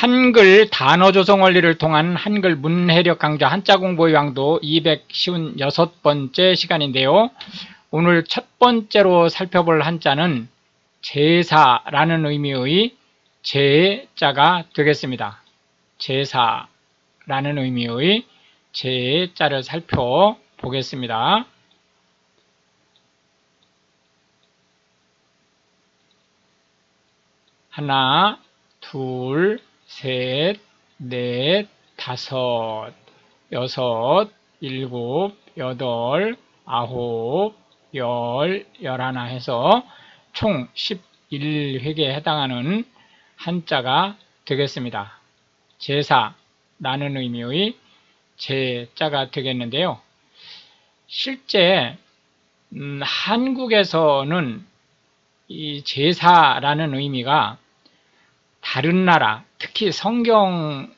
한글 단어 조성 원리를 통한 한글 문해력 강좌 한자 공부 요양도 256번째 시간인데요. 오늘 첫 번째로 살펴볼 한자는 제사라는 의미의 제자가 되겠습니다. 제사라는 의미의 제자를 살펴보겠습니다. 하나, 둘, 셋, 넷, 다섯, 여섯, 일곱, 여덟, 아홉, 열, 열하나 해서 총 11획에 해당하는 한자가 되겠습니다. 제사라는 의미의 제자가 되겠는데요. 실제 한국에서는 이 제사라는 의미가 다른 나라, 특히 성경이라든지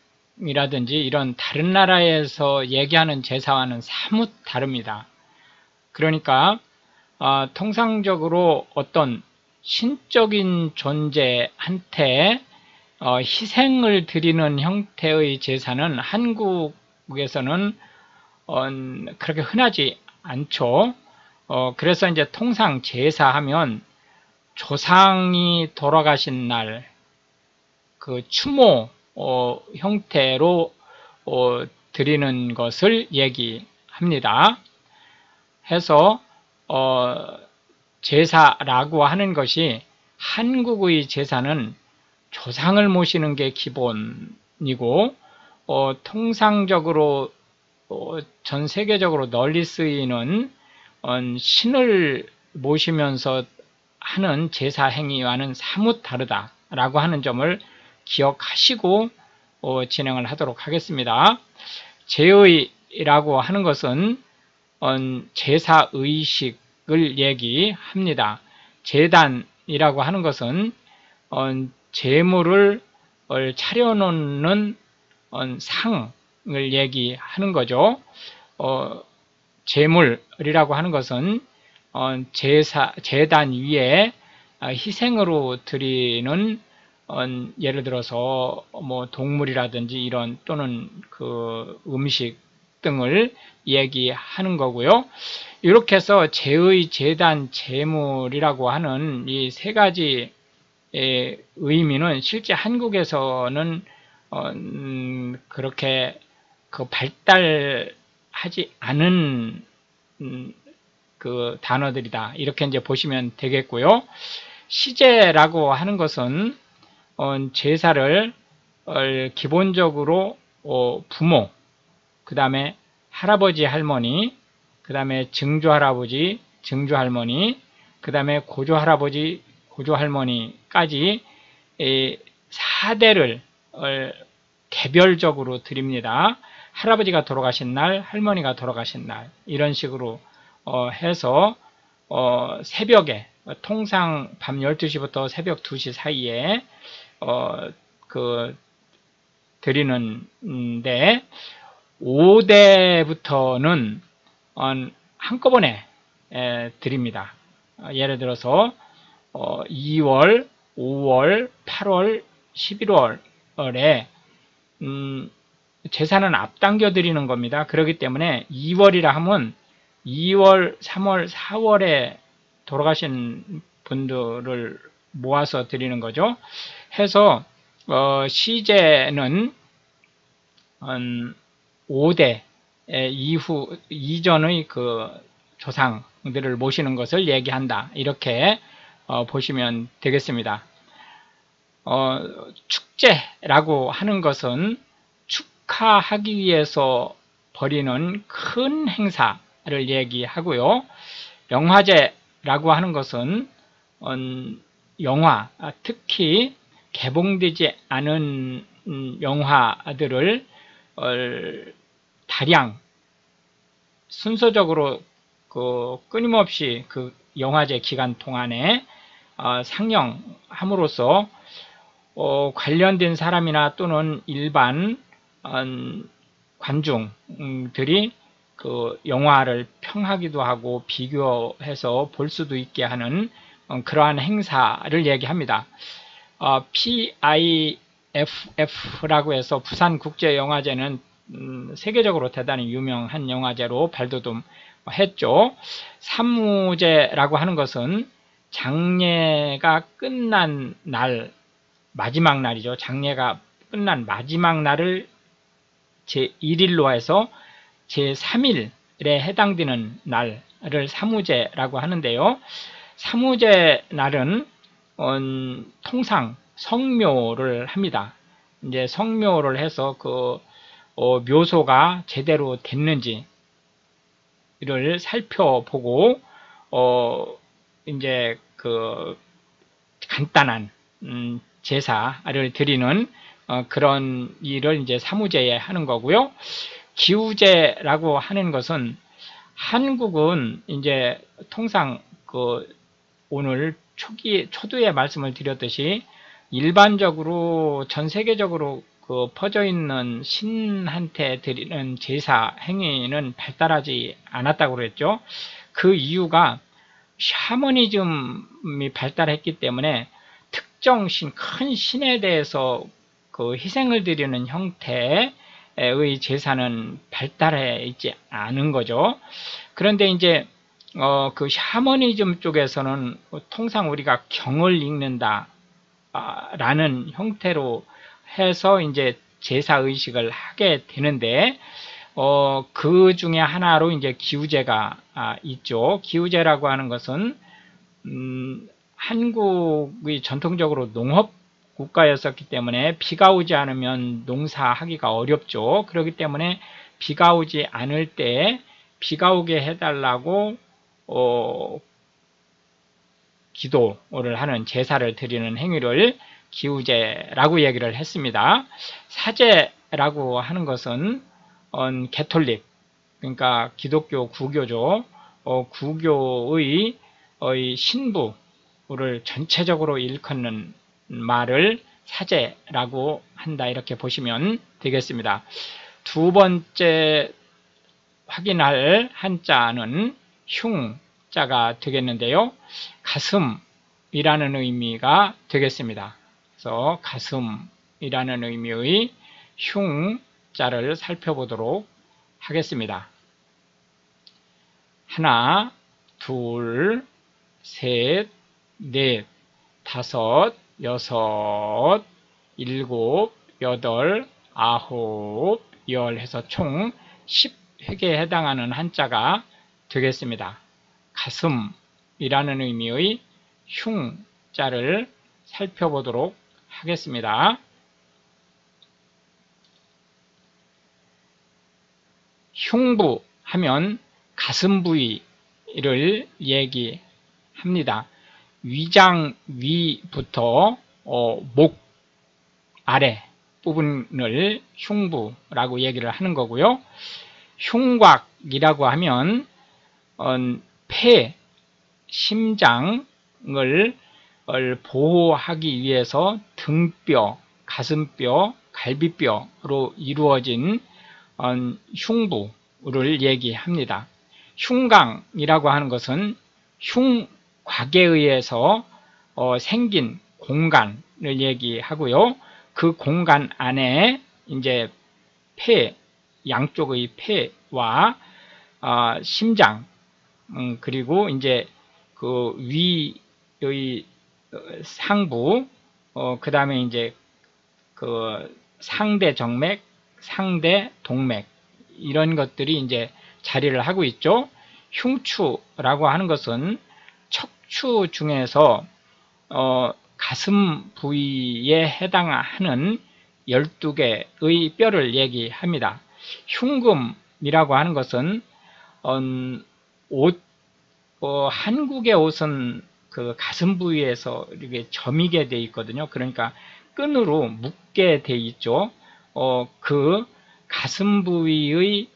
이런 다른 나라에서 얘기하는 제사와는 사뭇 다릅니다. 그러니까 통상적으로 어떤 신적인 존재한테 희생을 드리는 형태의 제사는 한국에서는 그렇게 흔하지 않죠. 그래서 이제 통상 제사하면 조상이 돌아가신 날 그 추모 형태로 드리는 것을 얘기합니다. 해서 제사라고 하는 것이 한국의 제사는 조상을 모시는 게 기본이고 통상적으로 전 세계적으로 널리 쓰이는 신을 모시면서 하는 제사 행위와는 사뭇 다르다라고 하는 점을 기억하시고 진행을 하도록 하겠습니다. 제의라고 하는 것은 제사의식을 얘기합니다. 제단이라고 하는 것은 제물을 차려놓는 상을 얘기하는 거죠. 제물이라고 하는 것은 제단 위에 희생으로 드리는 예를 들어서 뭐 동물이라든지 이런 또는 그 음식 등을 얘기하는 거고요. 이렇게 해서 제의, 제단, 제물이라고 하는 이 세 가지의 의미는 실제 한국에서는 그렇게 그 발달하지 않은 그 단어들이다. 이렇게 이제 보시면 되겠고요. 시제라고 하는 것은 제사를 기본적으로 부모, 그 다음에 할아버지, 할머니, 그 다음에 증조할아버지, 증조할머니, 그 다음에 고조할아버지, 고조할머니까지 4대를 개별적으로 드립니다. 할아버지가 돌아가신 날, 할머니가 돌아가신 날 이런 식으로 해서 새벽에 통상 밤 12시부터 새벽 2시 사이에 드리는데 5대부터는 한꺼번에 드립니다. 예를 들어서 2월, 5월, 8월, 11월에 제사는 앞당겨 드리는 겁니다. 그렇기 때문에 2월이라 하면 2월, 3월, 4월에 돌아가신 분들을 모아서 드리는 거죠. 해서 시제는 5대 이전의 그 조상들을 모시는 것을 얘기한다. 이렇게 보시면 되겠습니다. 축제라고 하는 것은 축하하기 위해서 벌이는 큰 행사를 얘기하고요. 영화제라고 하는 것은 영화, 특히 개봉되지 않은 영화들을 다량 순서적으로 끊임없이 그 영화제 기간 동안에 상영함으로써 관련된 사람이나 또는 일반 관중들이 그 영화를 평하기도 하고 비교해서 볼 수도 있게 하는 그러한 행사를 얘기합니다. PIL FF라고 해서 부산국제영화제는 세계적으로 대단히 유명한 영화제로 발돋움했죠. 삼무제라고 하는 것은 장례가 끝난 날, 마지막 날이죠. 장례가 끝난 마지막 날을 제1일로 해서 제3일에 해당되는 날을 삼무제라고 하는데요. 삼무제 날은 통상 성묘를 합니다. 이제 성묘를 해서 그 묘소가 제대로 됐는지를 살펴보고 이제 그 간단한 제사를 드리는 그런 일을 이제 삼무제에 하는 거고요. 기우제라고 하는 것은 한국은 이제 통상 그 오늘 초두에 말씀을 드렸듯이 일반적으로 전 세계적으로 그 퍼져 있는 신한테 드리는 제사 행위는 발달하지 않았다고 그랬죠. 그 이유가 샤머니즘이 발달했기 때문에 특정 신, 큰 신에 대해서 그 희생을 드리는 형태의 제사는 발달해 있지 않은 거죠. 그런데 이제 그 샤머니즘 쪽에서는 통상 우리가 경을 읽는다 라는 형태로 해서 이제 제사 의식을 하게 되는데 그 중에 하나로 이제 기우제가 있죠. 기우제라고 하는 것은 한국이 전통적으로 농업 국가였었기 때문에 비가 오지 않으면 농사하기가 어렵죠. 그렇기 때문에 비가 오지 않을 때 비가 오게 해달라고 기도를 하는 제사를 드리는 행위를 기우제라고 얘기를 했습니다. 사제라고 하는 것은 개톨릭, 그러니까 기독교 구교죠. 구교의 신부를 전체적으로 일컫는 말을 사제라고 한다, 이렇게 보시면 되겠습니다. 두 번째 확인할 한자는 흉자가 되겠는데요. 가슴이라는 의미가 되겠습니다. 그래서 가슴이라는 의미의 흉자를 살펴보도록 하겠습니다. 하나, 둘, 셋, 넷, 다섯, 여섯, 일곱, 여덟, 아홉, 열 해서 총 10획에 해당하는 한자가 되겠습니다. 가슴이라는 의미의 흉자를 살펴보도록 하겠습니다. 흉부 하면 가슴 부위를 얘기합니다. 위장 위부터 목 아래 부분을 흉부라고 얘기를 하는 거고요. 흉곽이라고 하면 폐, 심장을 보호하기 위해서 등뼈, 가슴뼈, 갈비뼈로 이루어진 흉부를 얘기합니다. 흉강이라고 하는 것은 흉곽에 의해서 생긴 공간을 얘기하고요. 그 공간 안에 이제 폐, 양쪽의 폐와 심장, 그리고 이제 그 위의 상부, 그 다음에 이제 그 상대 정맥, 상대 동맥, 이런 것들이 이제 자리를 하고 있죠. 흉추라고 하는 것은 척추 중에서 가슴 부위에 해당하는 12개의 뼈를 얘기합니다. 흉금이라고 하는 것은 한국의 옷은 그 가슴 부위에서 이렇게 점이게 돼 있거든요. 그러니까 끈으로 묶게 돼 있죠. 그 가슴 부위의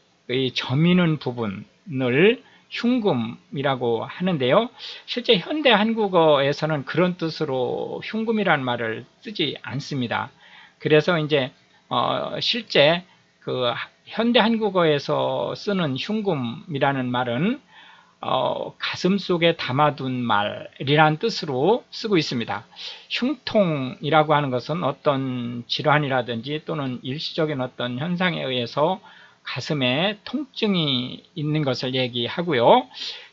점이는 부분을 흉금이라고 하는데요. 실제 현대 한국어에서는 그런 뜻으로 흉금이라는 말을 쓰지 않습니다. 그래서 이제 실제 그 현대 한국어에서 쓰는 흉금이라는 말은 가슴 속에 담아둔 말이라는 뜻으로 쓰고 있습니다. 흉통이라고 하는 것은 어떤 질환이라든지 또는 일시적인 어떤 현상에 의해서 가슴에 통증이 있는 것을 얘기하고요.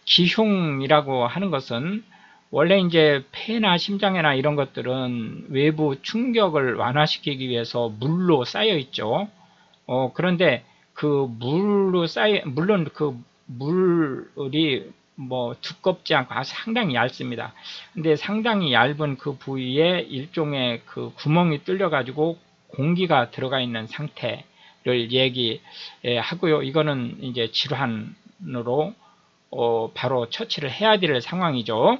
기흉이라고 하는 것은 원래 이제 폐나 심장이나 이런 것들은 외부 충격을 완화시키기 위해서 물로 쌓여 있죠. 그런데 그 물로 물론 그 물이 뭐 두껍지 않고 상당히 얇습니다. 근데 상당히 얇은 그 부위에 일종의 그 구멍이 뚫려 가지고 공기가 들어가 있는 상태를 얘기하고요. 이거는 이제 질환으로 바로 처치를 해야 될 상황이죠.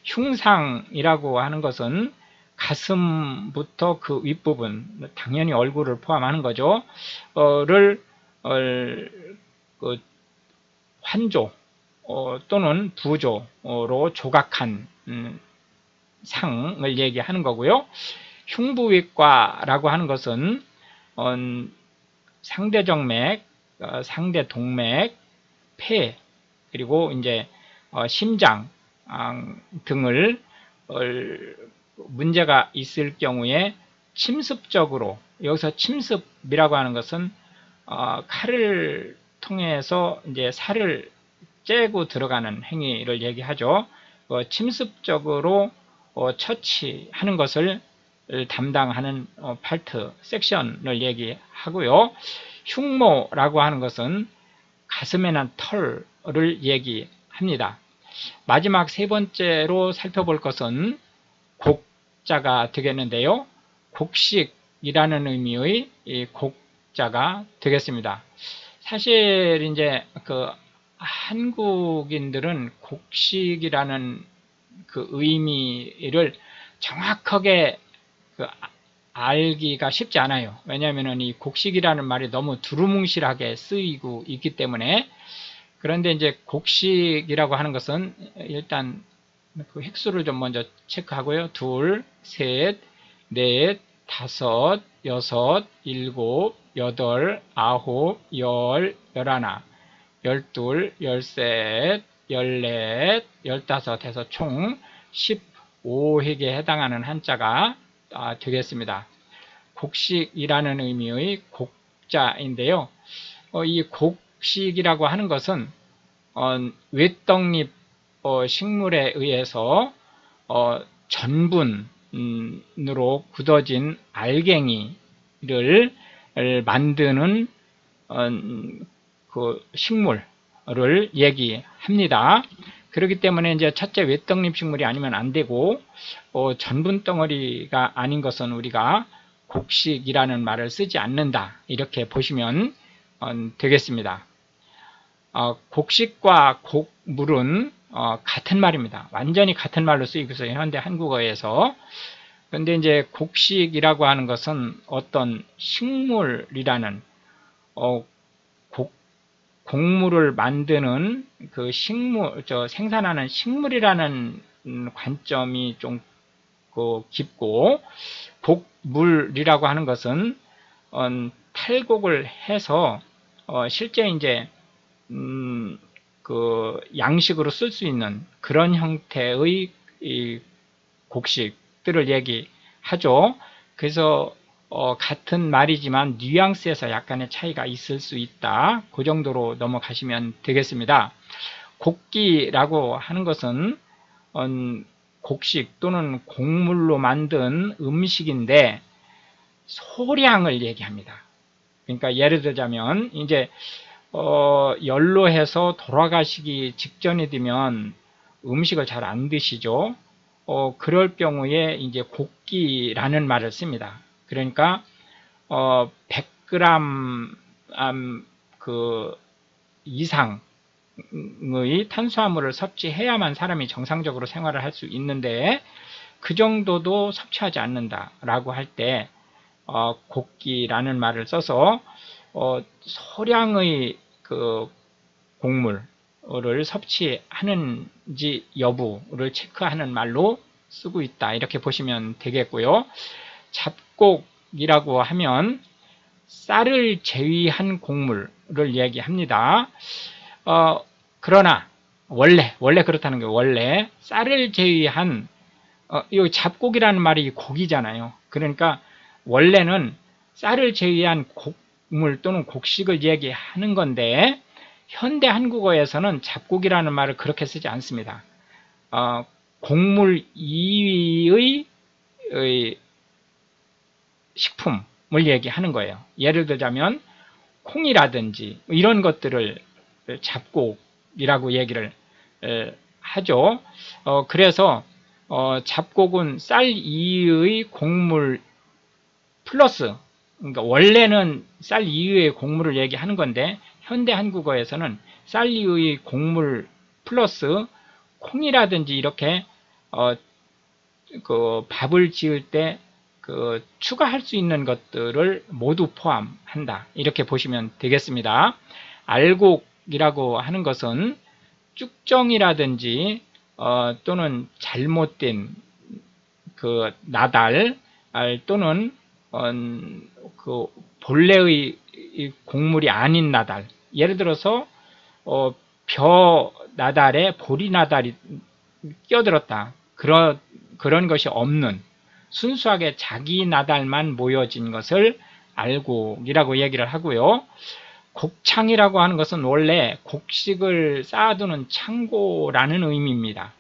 흉상이라고 하는 것은 가슴부터 그 윗부분, 당연히 얼굴을 포함하는 거죠. 그 환조 또는 부조로 조각한 상을 얘기하는 거고요. 흉부외과라고 하는 것은 상대정맥, 상대동맥, 폐, 그리고 이제 심장 등을 문제가 있을 경우에 침습적으로, 여기서 침습이라고 하는 것은 칼을 통해서 이제 살을 째고 들어가는 행위를 얘기하죠. 침습적으로 처치하는 것을 담당하는 파트, 섹션을 얘기하고요. 흉모라고 하는 것은 가슴에 난 털을 얘기합니다. 마지막 세 번째로 살펴볼 것은 곡자가 되겠는데요. 곡식이라는 의미의 곡자가 되겠습니다. 사실 이제 그 한국인들은 곡식이라는 그 의미를 정확하게 알기가 쉽지 않아요. 왜냐하면 이 곡식이라는 말이 너무 두루뭉실하게 쓰이고 있기 때문에. 그런데 이제 곡식이라고 하는 것은 일단 그 획수를 좀 먼저 체크하고요. 2, 3, 4, 5, 6, 7, 8, 9, 10, 11, 12, 13, 14, 15 해서 총 15획에 해당하는 한자가 되겠습니다. 곡식이라는 의미의 곡자인데요. 이 곡식이라고 하는 것은 외떡잎 식물에 의해서 전분으로 굳어진 알갱이를 만드는 그 식물을 얘기합니다. 그렇기 때문에 이제 첫째 외떡잎 식물이 아니면 안 되고 전분 덩어리가 아닌 것은 우리가 곡식이라는 말을 쓰지 않는다, 이렇게 보시면 되겠습니다. 곡식과 곡물은 같은 말입니다. 완전히 같은 말로 쓰이고 있어요, 현대 한국어에서. 그런데 이제 곡식이라고 하는 것은 어떤 식물이라는 곡물을 만드는 그 생산하는 식물이라는 관점이 좀 깊고, 곡물이라고 하는 것은 탈곡을 해서 실제 이제 그 양식으로 쓸 수 있는 그런 형태의 곡식들을 얘기하죠. 그래서 같은 말이지만 뉘앙스에서 약간의 차이가 있을 수 있다, 그 정도로 넘어가시면 되겠습니다. 곡기라고 하는 것은 곡식 또는 곡물로 만든 음식인데 소량을 얘기합니다. 그러니까 예를 들자면 이제 연로해서 돌아가시기 직전이 되면 음식을 잘 안 드시죠. 그럴 경우에 이제 곡기라는 말을 씁니다. 그러니까 100g 그 이상의 탄수화물을 섭취해야만 사람이 정상적으로 생활을 할 수 있는데 그 정도도 섭취하지 않는다라고 할 때 곡기라는 말을 써서 소량의 그 곡물을 섭취하는지 여부를 체크하는 말로 쓰고 있다, 이렇게 보시면 되겠고요. 잡곡이라고 하면 쌀을 제외한 곡물을 얘기합니다. 그러나 원래 그렇다는 거예요. 원래 쌀을 제외한 이 잡곡이라는 말이 곡이잖아요. 그러니까 원래는 쌀을 제외한 곡물 또는 곡식을 얘기하는 건데 현대 한국어에서는 잡곡이라는 말을 그렇게 쓰지 않습니다. 곡물 이외의 식품을 얘기하는 거예요. 예를 들자면 콩이라든지 이런 것들을 잡곡이라고 얘기를 하죠. 그래서 잡곡은 쌀 이외의 곡물 플러스, 그러니까 원래는 쌀 이외의 곡물을 얘기하는 건데 현대 한국어에서는 쌀 이외의 곡물 플러스 콩이라든지 이렇게 그 밥을 지을 때 추가할 수 있는 것들을 모두 포함한다. 이렇게 보시면 되겠습니다. 알곡이라고 하는 것은 쭉정이라든지 또는 잘못된 그 나달 또는 그 본래의 곡물이 아닌 나달, 예를 들어서 벼 나달에 보리 나달이 끼어들었다. 그런 것이 없는 순수하게 자기 나달만 모여진 것을 알곡이라고 얘기를 하고요. 곡창이라고 하는 것은 원래 곡식을 쌓아두는 창고라는 의미입니다.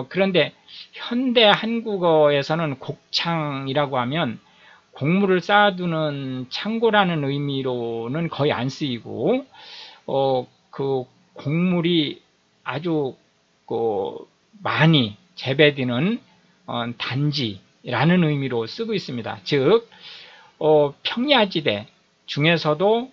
그런데 현대 한국어에서는 곡창이라고 하면 곡물을 쌓아두는 창고라는 의미로는 거의 안 쓰이고 그 곡물이 아주 많이 재배되는 단지라는 의미로 쓰고 있습니다. 즉 평야지대 중에서도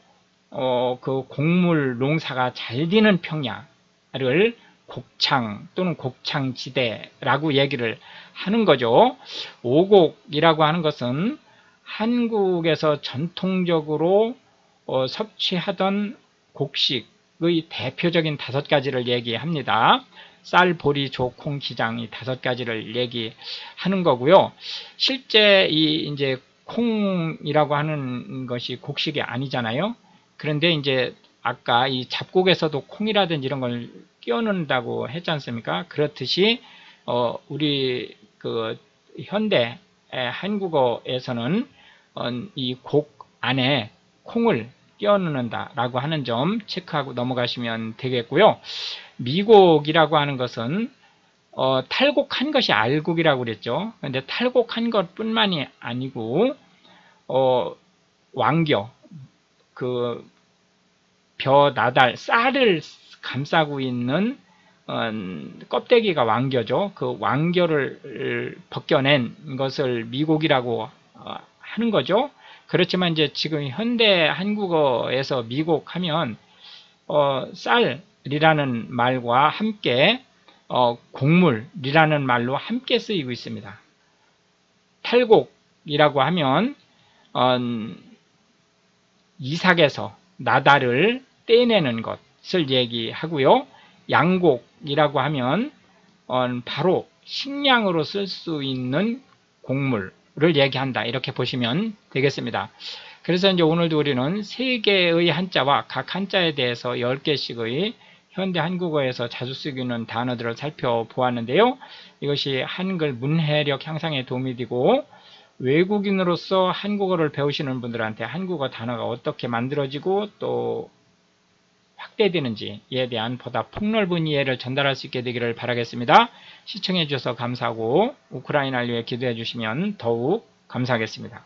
그 곡물 농사가 잘 되는 평야를 곡창 또는 곡창지대라고 얘기를 하는 거죠. 오곡이라고 하는 것은 한국에서 전통적으로 섭취하던 곡식의 대표적인 5가지를 얘기합니다. 쌀, 보리, 조, 콩, 기장 이 5가지를 얘기하는 거고요. 실제 이제 콩이라고 하는 것이 곡식이 아니잖아요. 그런데 이제 아까 이 잡곡에서도 콩이라든지 이런 걸 끼워 넣는다고 했지 않습니까? 그렇듯이 우리 그 현대 한국어에서는 이 곡 안에 콩을 끼워 넣는다라고 하는 점 체크하고 넘어가시면 되겠고요. 미곡이라고 하는 것은 탈곡한 것이 알곡이라고 그랬죠. 그런데 탈곡한 것뿐만이 아니고 왕겨, 그 벼, 나달, 쌀을 감싸고 있는 껍데기가 왕겨죠. 그 왕겨를 벗겨낸 것을 미곡이라고 하는 거죠. 그렇지만 이제 지금 현대 한국어에서 미곡하면 쌀이라는 말과 함께 곡물이라는 말로 함께 쓰이고 있습니다. 탈곡이라고 하면 이삭에서 나달을 떼내는 것을 얘기하고요. 양곡이라고 하면 바로 식량으로 쓸 수 있는 곡물을 얘기한다. 이렇게 보시면 되겠습니다. 그래서 이제 오늘도 우리는 3개의 한자와 각 한자에 대해서 10개씩의 현대 한국어에서 자주 쓰이는 단어들을 살펴보았는데요. 이것이 한글 문해력 향상에 도움이 되고 외국인으로서 한국어를 배우시는 분들한테 한국어 단어가 어떻게 만들어지고 또 확대되는지에 대한 보다 폭넓은 이해를 전달할 수 있게 되기를 바라겠습니다. 시청해 주셔서 감사하고 우크라이나를 위해 기도해 주시면 더욱 감사하겠습니다.